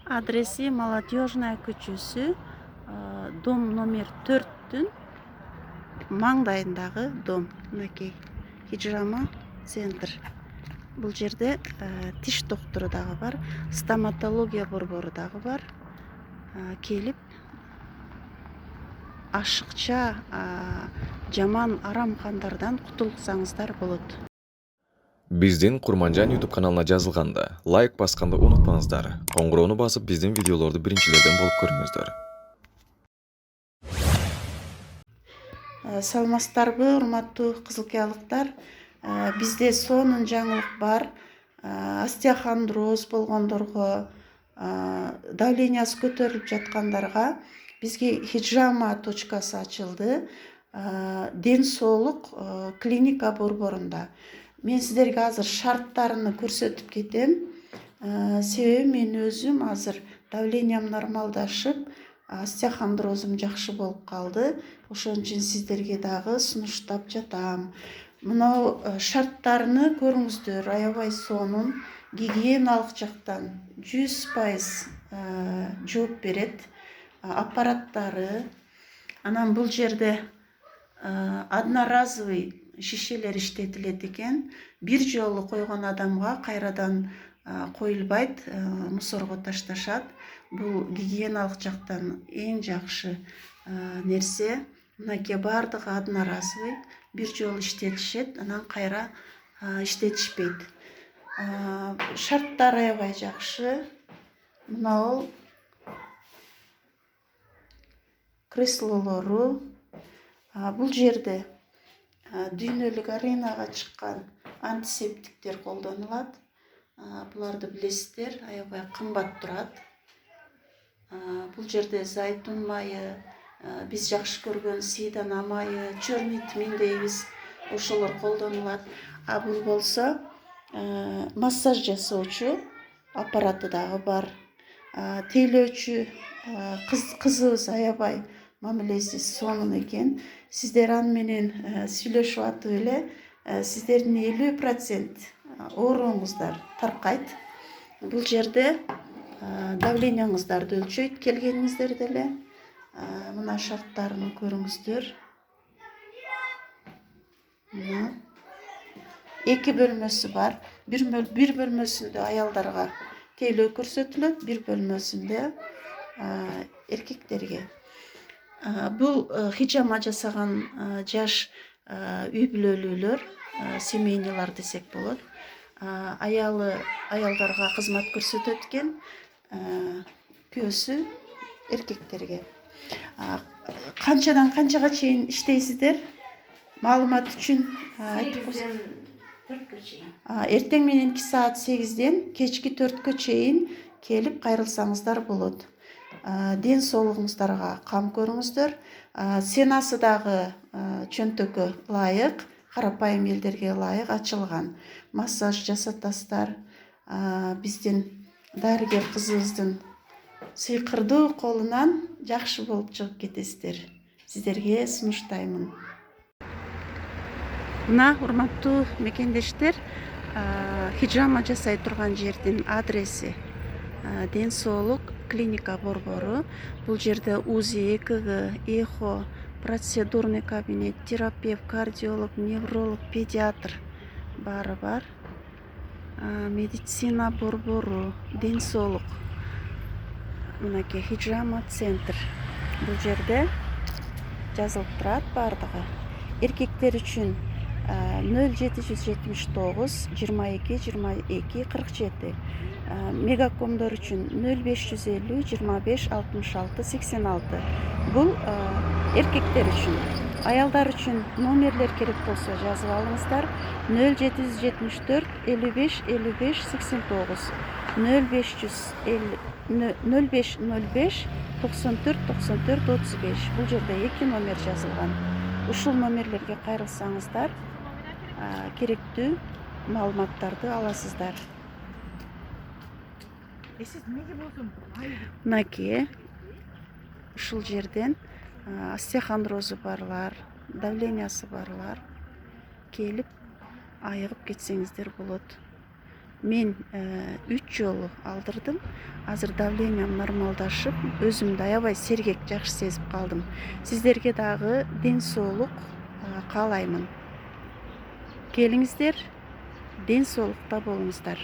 Адреси Молодежная көчөсү, дом номер 4-түн маңдайындагы дом. Мынакей Хиджама центр. Бул жерде тиш доктору дагы бар, стоматология борбору дагы бар. Келип ашыкча жаман арам кандардан кутулсаңыздар болот. Биздин Курманжан YouTube каналына жазылганда лайк басканды унутпаңыздар. Коңгуроону басып биздин видеолорду биринчилерден болуп көрүңүздөр. Саламатсыздарбы, урматтуу кызылкиялыктар? Бизде сонун жаңылык бар. Остеохондроз болгондорго, давлениясы көтөрүлүп жаткандарга бизге Хиджама точкасы ачылды. Ден соолук клиника борборунда. Мен сиздерге азыр шарттарыны көрсөтүп кетем. Себеби мен өзүм азыр давлениям нормалдашып, остеохондрозум жакшы болуп калды. Ошон үчүн сиздерге дагы сунуштап жатам. Мынау шарттарыны көрүңүздөр, аябай сонун, гигиеналык жактан 100% жооп берет. Аппараттары, анан бул жерде одноразовый шишелер иштетилет экен. Бир жолу койгон адамга кайрадан коюлбайт, мусорго ташташат. Бул гигиеналык жактан эң жакшы нерсе. Мынакей бардыгы одноразовый, бир жолу иштетишет, анан кайра иштетишпейт. Шарттары аябай жакшы. Мынау креслолору. Бул жерде дүйнөлүк аренага чыккан антисептиктер колдонулат. Буларды билесиздер, аябай кымбат турат. Бул жерде зайтун майы, биз жакшы көргөн сейдана майы, черный тмин дейбиз, ошолор колдонулат. Бул болсо массаж жасоочу аппараты дагы бар. Тейлөөчү кызыбыз аябай мамилеси сонун экен. Сиздер аны менен сүйлөшүп атып эле сиздердин 50% ооруңуздар таркайт. Бул жерде давленияңыздарды өлчөйт келгениңиздерде эле. Мына шарттарын көрүңүздөр. Мына 2 бөлмөсү бар. Бир бөлмөсүндө аялдарга тейлөө көрсөтүлөт, бир бөлмөсүндө эркектерге. Бул хиджама жасаган жаш үй бүлөлүүлөр, семейныйлар десек болот. Аялдарга кызмат көрсөтөт экен, күйөөсү эркектерге. Канчадан канчага чейин иштейсиздер? Маалымат үчүн айтып койсоң. Эртең мененки саат 8ден кечки 4кө чейин келип кайрылсаңыздар болот. Ден соолугуңуздарга кам көрүңүздөр. Ценасы дагы чөнтөккө ылайык, карапайым элдерге ылайык ачылган. Массаж жасатасыздар. Биздин дарыгер кызыбыздын сыйкырдуу колунан жакшы болуп чыгып кетесиздер. Сиздерге сунуштаймын. Мына урматтуу мекендештер, хиджама жасай турган жердин адреси Ден соолук клиника борбору. Бул жерде УЗИ, ЭКГ, эхо, процедурный кабинет, терапевт, кардиолог, невролог, педиатр баары бар. Медицина борбору, ден соолук. Мынакей Хиджама центр. Бул жерде жазылып турат бардыгы. Эркектер үчүн 0779 22 22 47. Мегакомдор үчүн 0550 25 66 86. Бул эркектер үчүн. Аялдар үчүн номерлер керек болсо жазып алыңыздар. 0774 55 55 89, 0505 94 94 35. Бул жерде 2 номер жазылган. Ушул номерлерге кайрылсаңыздар, керектүү маалыматтарды аласыздар. Мынакей ушул жерден остеохондрозу барлар, давлениясы барлар келип айыгып кетсеңиздер болот. Мен 3 жолу алдырдым. Азыр давлениям нормалдашып, өзүмдү аябай сергек, жакшы сезип калдым. Сиздерге дагы ден соолук каалаймын. Келиңиздер, ден соолукта болуңуздар.